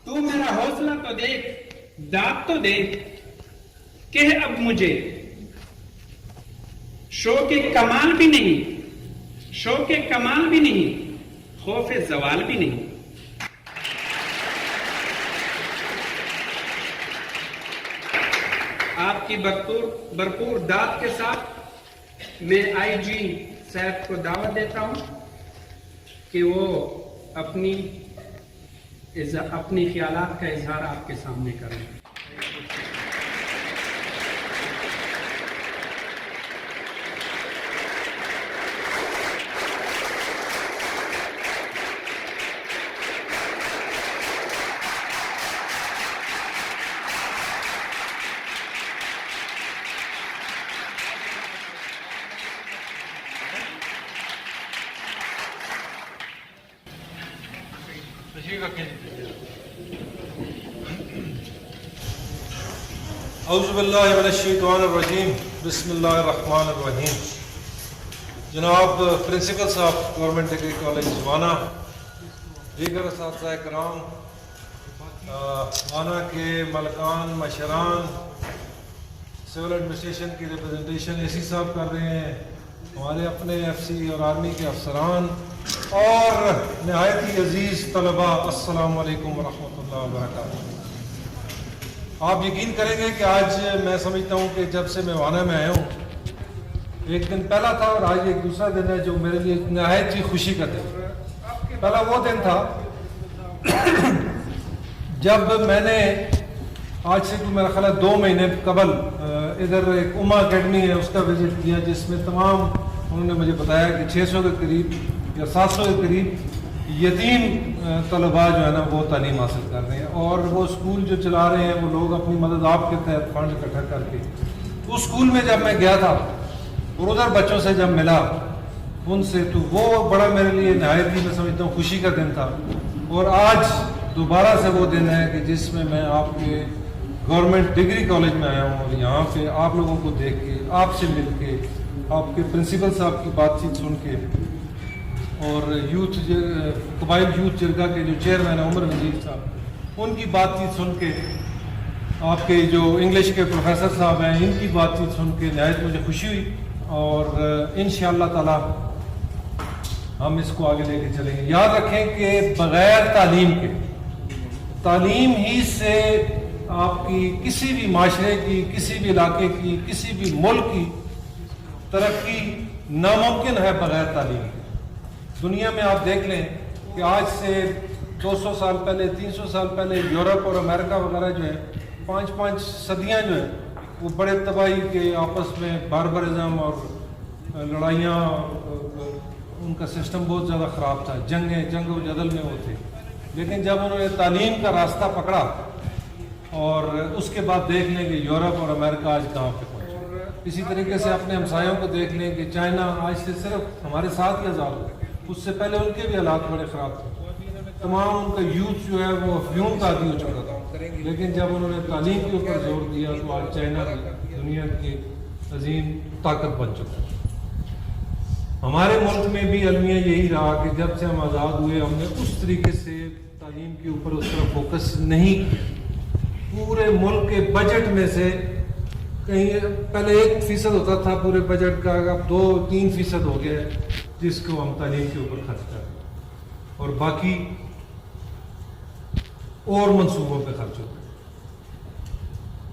تو میرا حوصلہ تو دیکھ، داد تو دے، کہ اب مجھے شوق کمال بھی نہیں، شوق کمال بھی نہیں، خوف زوال بھی نہیں۔ آپ کی بھرپور داد کے ساتھ میں آئی جی صاحب کو دعوت دیتا ہوں کہ وہ اپنی خیالات کا اظہار آپ کے سامنے کریں۔ اعوذ باللہ من الشیطان الرجیم، بسم اللہ الرحمن الرحیم۔ جناب پرنسپل صاحب گورنمنٹ ڈگری کالج وانا، دیگر اساتذہ کرام، وانا کے ملکان، مشران، سول ایڈمنسٹریشن کی ریپرزنٹیشن اے سی صاحب کر رہے ہیں، ہمارے اپنے ایف سی اور آرمی کے افسران، اور نہایت ہی عزیز طلباء، السلام علیکم ورحمۃ اللہ وبرکاتہ۔ آپ یقین کریں گے کہ آج میں سمجھتا ہوں کہ جب سے میں وانا میں آیا ہوں، ایک دن پہلا تھا اور آج ایک دوسرا دن ہے جو میرے لیے نہایت ہی خوشی کا دن۔ پہلا وہ دن تھا جب میں نے آج سے تو میرا خیال ہے 2 مہینے قبل ادھر ایک اما اکیڈمی ہے اس کا وزٹ کیا، جس میں تمام انہوں نے مجھے بتایا کہ 600 کے قریب یا 700 کے قریب یتیم طلباء جو ہے نا وہ تعلیم حاصل کر رہے ہیں، اور وہ اسکول جو چلا رہے ہیں وہ لوگ اپنی مدد آپ کے تحت فنڈ اکٹھا کر کے اس اسکول میں جب میں گیا تھا اور ادھر بچوں سے جب ملا ان سے، تو وہ بڑا میرے لیے نہایت ہی میں سمجھتا ہوں خوشی کا دن تھا۔ اور آج دوبارہ سے وہ دن ہے کہ جس میں میں آپ کے گورنمنٹ ڈگری کالج میں آیا ہوں، اور یہاں پہ آپ لوگوں کو دیکھ کے، آپ سے مل کے، آپ کے پرنسپل صاحب کی بات چیت سن کے، اور قبائل یوتھ جرگہ کے جو چیئرمین ہیں عمر وزیر صاحب، ان کی بات چیت سن کے، آپ کے جو انگلش کے پروفیسر صاحب ہیں ان کی بات چیت سن کے نہایت مجھے خوشی ہوئی، اور انشاءاللہ تعالی ہم اس کو آگے لے کے چلیں گے۔ یاد رکھیں کہ بغیر تعلیم کے، تعلیم ہی سے آپ کی کسی بھی معاشرے کی، کسی بھی علاقے کی، کسی بھی ملک کی ترقی ناممکن ہے بغیر تعلیم کے۔ دنیا میں آپ دیکھ لیں کہ آج سے 200 سال پہلے، 300 سال پہلے یورپ اور امریکہ وغیرہ جو ہے 5 صدیاں جو ہیں وہ بڑے تباہی کے آپس میں باربرزم اور لڑائیاں، ان کا سسٹم بہت زیادہ خراب تھا، جنگ و جدل میں وہ تھے، لیکن جب انہوں نے تعلیم کا راستہ پکڑا، اور اس کے بعد دیکھ لیں کہ یورپ اور امریکہ آج کہاں پہ پہنچے۔ اسی طریقے سے اپنے ہمسایوں کو دیکھ لیں کہ چائنا آج سے صرف ہمارے 7 یا زیادہ، اس سے پہلے ان کے بھی حالات بڑے خراب تھے، تمام ان کا یوتھ جو ہے وہ افیون کا عادی ہو چکا تھا، لیکن جب انہوں نے تعلیم کے اوپر زور دیا تو آج چائنا دنیا کی عظیم طاقت بن چکا ہے۔ ہمارے ملک میں بھی المیہ یہی رہا کہ جب سے ہم آزاد ہوئے ہم نے اس طریقے سے تعلیم کے اوپر اس طرح فوکس نہیں کیا۔ پورے ملک کے بجٹ میں سے کہیں پہلے 1% ہوتا تھا پورے بجٹ کا، اب 2-3% ہو گیا ہے جس کو ہم تعلیم کے اوپر خرچ کر رہے ہیں، اور باقی اور منصوبوں پہ خرچ ہوتا ہے۔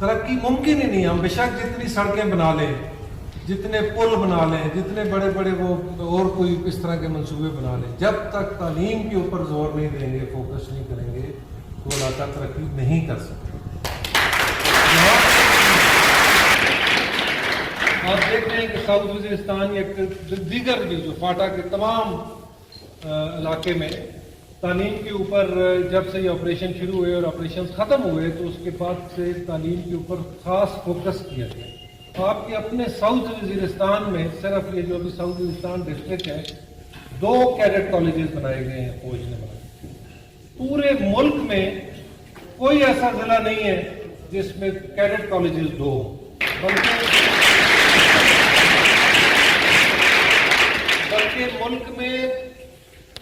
ترقی ممکن ہی نہیں، ہم بے شک جتنی سڑکیں بنا لیں، جتنے پل بنا لیں، جتنے بڑے بڑے وہ اور کوئی اس طرح کے منصوبے بنا لیں، جب تک تعلیم کے اوپر زور نہیں دیں گے، فوکس نہیں کریں گے تو اللہ تعالیٰ ترقی نہیں کر سکتے۔ آپ دیکھ رہے ہیں کہ ساؤتھ وزیرستان یا دیگر بھی جو فاٹا کے تمام علاقے میں تعلیم کے اوپر جب سے یہ آپریشن شروع ہوئے اور آپریشن ختم ہوئے تو اس کے بعد سے تعلیم کے اوپر خاص فوکس کیا گیا۔ آپ کے اپنے ساؤتھ وزیرستان میں صرف یہ جو ابھی ساؤتھ وزیرستان ڈسٹرکٹ ہے 2 کیڈٹ کالجز بنائے گئے ہیں، فوج نے بنائے۔ پورے ملک میں کوئی ایسا ضلع نہیں ہے جس میں کیڈٹ کالجز 2 ہوں، بلکہ ملک میں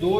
2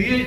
DI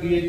DI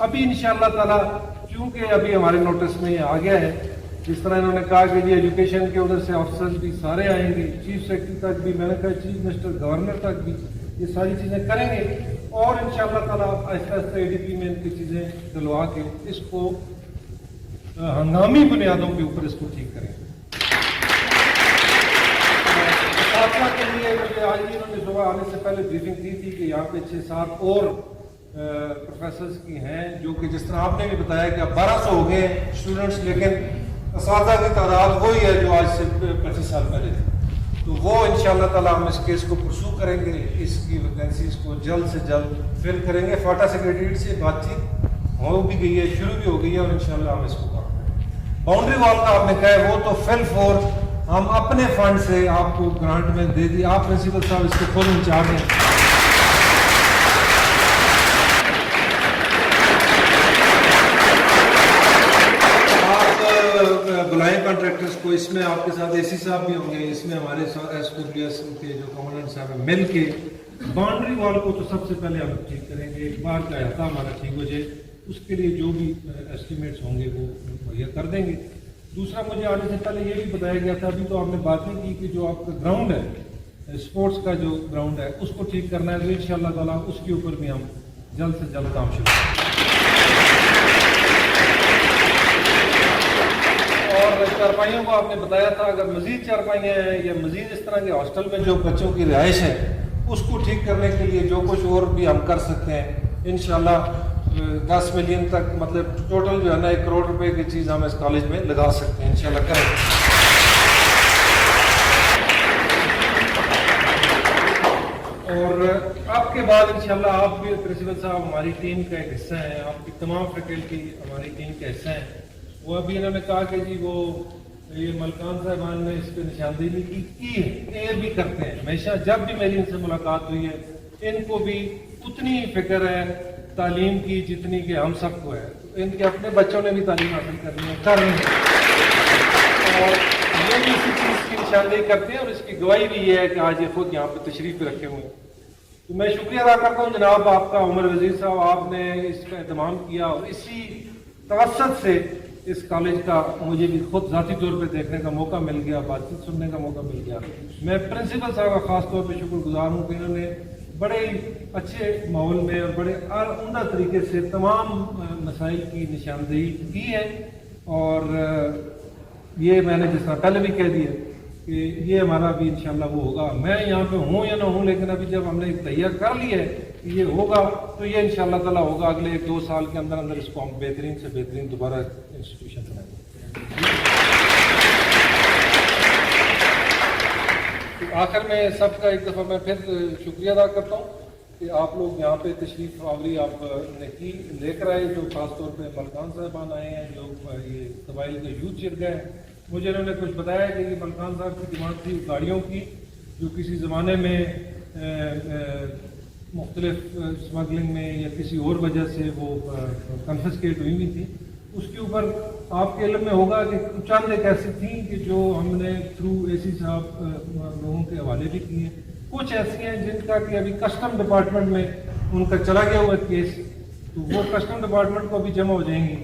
ابھی انشاءاللہ تعالیٰ چونکہ ابھی ہمارے نوٹس میں یہ آ گیا ہے، جس طرح انہوں نے کہا کہ جی ایجوکیشن کے ادھر سے آفیسرز بھی سارے آئیں گے، چیف سیکرٹری تک بھی، میں نے کہا چیف منسٹر گورنر تک بھی یہ ساری چیزیں کریں گے، اور انشاءاللہ تعالیٰ آہستہ آہستہ ADP میں ان کی چیزیں ڈلوا کے اس کو ہنگامی بنیادوں کے اوپر اس کو ٹھیک کریں گے۔ کے لیے مجھے آج ہی انہوں نے صبح آنے سے پہلے بریفنگ دی تھی کہ یہاں پہ 6-7 اور پروفیسرز کی ہیں، جو کہ جس طرح آپ نے بھی بتایا کہ اب 1200 ہو گئے اسٹوڈنٹس، لیکن اساتذہ کی تعداد وہی ہے جو آج سے 25 سال پہلے تھی۔ تو وہ انشاءاللہ تعالیٰ ہم اس کیس کو پرسو کریں گے، اس کی ویکینسیز کو جلد سے جلد فل کریں گے۔ فاٹا سیکریٹریٹ سے بات چیت ہو بھی گئی ہے، شروع بھی ہو گئی ہے، اور انشاءاللہ ہم اس کو کام کریں گے۔ باؤنڈری وال کا آپ نے کہا ہے وہ تو فل فور ہم اپنے فنڈ سے آپ کو گرانٹ میں دے دی، آپ پرنسپل صاحب اس کے خود انچارج ہیں۔ آپ بلائیں کانٹریکٹرز کو، اس میں آپ کے ساتھ AC صاحب بھی ہوں گے، اس میں ہمارے SWS کے جو کمانڈنٹ صاحب ہیں، مل کے باؤنڈری وال کو تو سب سے پہلے ہم ٹھیک کریں گے، ایک بار کا احاطہ ہمارا ٹھیک ہو جائے، اس کے لیے جو بھی ایسٹیمیٹس ہوں گے وہ مہیا کر دیں گے۔ دوسرا مجھے آنے سے پہلے یہ بھی بتایا گیا تھا، ابھی تو آپ نے بات نہیں کی، کہ جو آپ کا گراؤنڈ ہے، اسپورٹس کا جو گراؤنڈ ہے، اس کو ٹھیک کرنا ہے، تو انشاءاللہ تعالیٰ اس کے اوپر بھی ہم جلد سے جلد کام شروع کریں گے۔ اور چارپائیوں کو آپ نے بتایا تھا، اگر مزید چارپائیاں ہیں یا مزید اس طرح کے ہاسٹل میں جو بچوں کی رہائش ہے، اس کو ٹھیک کرنے کے لیے جو کچھ اور بھی ہم کر سکتے ہیں، انشاءاللہ 10 ملین تک، مطلب ٹوٹل جو ہے نا 1 کروڑ روپے کی چیز ہم اس کالج میں لگا سکتے ہیں، انشاءاللہ کریں گے۔ اور اب کے بعد انشاءاللہ آپ بھی پرنسپل صاحب ہماری ٹیم کا ایک حصہ ہیں، آپ کی تمام فیکلٹی ہماری ٹیم کا حصہ ہیں۔ وہ ابھی انہوں نے کہا کہ جی وہ یہ ملکان صاحبان نے اس پہ نشاندہی کی ہے، یہ بھی کرتے ہیں ہمیشہ، جب بھی میری ان سے ملاقات ہوئی ہے، ان کو بھی اتنی فکر ہے تعلیم کی جتنی کہ ہم سب کو ہے، ان کے اپنے بچوں نے بھی تعلیم حاصل کرنی ہے، کر رہے ہیں، اور یہ بھی اسی چیز کی نشاندہی کرتے ہیں، اور اس کی گواہی بھی یہ ہے کہ آج یہ خود یہاں پہ تشریف پہ رکھے ہوئے ہیں۔ تو میں شکریہ ادا کرتا ہوں جناب آپ کا، عمر وزیر صاحب، آپ نے اس کا اہتمام کیا، اور اسی توسط سے اس کالج کا مجھے بھی خود ذاتی طور پہ دیکھنے کا موقع مل گیا، بات چیت سننے کا موقع مل گیا۔ میں پرنسپل صاحب کا خاص طور پہ شکر گزار ہوں کہ انہوں نے بڑے اچھے ماحول میں اور بڑے عمدہ طریقے سے تمام مسائل کی نشاندہی کی ہے، اور یہ میں نے جس طرح پہلے بھی کہہ دیا کہ یہ ہمارا بھی انشاءاللہ وہ ہوگا، میں یہاں پہ ہوں یا نہ ہوں، لیکن ابھی جب ہم نے تیار کر لیا ہے کہ یہ ہوگا، تو یہ انشاءاللہ تعالیٰ ہوگا، اگلے 1-2 سال کے اندر اندر اس کو ہم بہترین سے بہترین دوبارہ انسٹیٹیوشن بنائیں گے۔ آخر میں سب کا ایک دفعہ میں پھر شکریہ ادا کرتا ہوں کہ آپ لوگ یہاں پہ تشریف آوری آپ نے کی، لے کر آئے، جو خاص طور پہ ملکان صاحبان آئے ہیں، جو یہ قبائل کے یوتھ چل گئے ہیں۔ مجھے انہوں نے کچھ بتایا کہ یہ ملکان صاحب کی ڈیمانڈ تھی گاڑیوں کی، جو کسی زمانے میں مختلف اسمگلنگ میں یا کسی اور وجہ سے وہ کنفسکیٹ ہوئی ہوئی تھی، اس کے اوپر آپ کے علم میں ہوگا کہ چند ایک ایسی تھیں کہ جو ہم نے تھرو AC صاحب لوگوں کے حوالے بھی کیے، کچھ ایسی ہیں جن کا کہ ابھی کسٹم ڈپارٹمنٹ میں ان کا چلا گیا ہوا کیس، تو وہ کسٹم ڈپارٹمنٹ کو ابھی جمع ہو جائیں گی،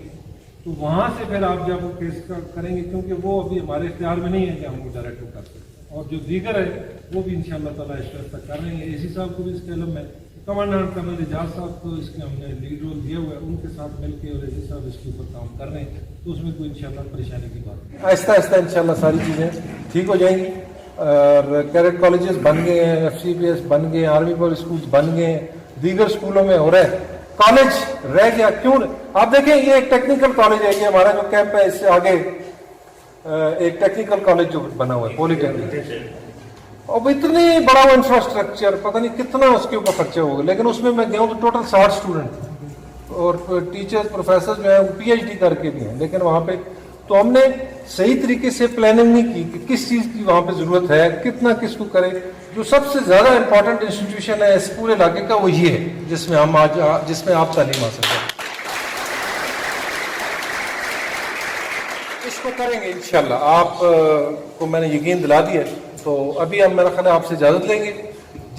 تو وہاں سے پھر آپ جب وہ کیس کریں گے، کیونکہ وہ ابھی ہمارے اختیار میں نہیں ہے کہ ہم وہ ڈائریکٹ کر سکتے ہیں، اور جو دیگر ہے وہ بھی انشاءاللہ تعالیٰ اس وقت تک کر رہے ہیں۔ AC صاحب کو بھی اس کے علم ہے، کمانڈنٹ کرنل اعجاز صاحب کو اس کے ہم نے لیڈ رول دیا ہوا ہے، ان کے ساتھ مل کے، اور AC صاحب اس کے اوپر کام کر رہے ہیں، تو اس میں کوئی انشاءاللہ پریشانی کی بات نہیں، آہستہ آہستہ انشاءاللہ ساری چیزیں ٹھیک ہو جائیں گی۔ اور کیڈٹ کالجز بن گئے ہیں، FCPS بن گئے ہیں، آرمی پبلک اسکولس بن گئے ہیں، دیگر اسکولوں میں ہو رہا ہے، کالج رہ گیا کیوں؟ آپ دیکھیں یہ ایک ٹیکنیکل کالج ہے، یہ ہمارا جو کیمپ ہے اس سے آگے ایک ٹیکنیکل کالج جو بنا ہوا ہے پولی ٹیکنیکل، اب اتنی بڑا وہ انفراسٹرکچر، پتہ نہیں کتنا اس کے اوپر خرچہ ہوگا، لیکن اس میں گیا ہوں تو ٹوٹل 60 اسٹوڈنٹ اور ٹیچرز پروفیسر جو ہیں وہ PhD کر کے بھی ہیں، لیکن وہاں پہ تو ہم نے صحیح طریقے سے پلاننگ نہیں کی کہ کس چیز کی وہاں پہ ضرورت ہے، کتنا کس کو کرے۔ جو سب سے زیادہ امپورٹنٹ انسٹیٹیوشن ہے اس پورے علاقے کا وہ یہ ہے جس میں ہم آج آپ تعلیم حاصل کریں، اس کو کریں گے انشاءاللہ۔ آپ کو میں نے یقین دلا دیا ہے، تو ابھی ہم میرا خیال ہے آپ سے اجازت لیں گے،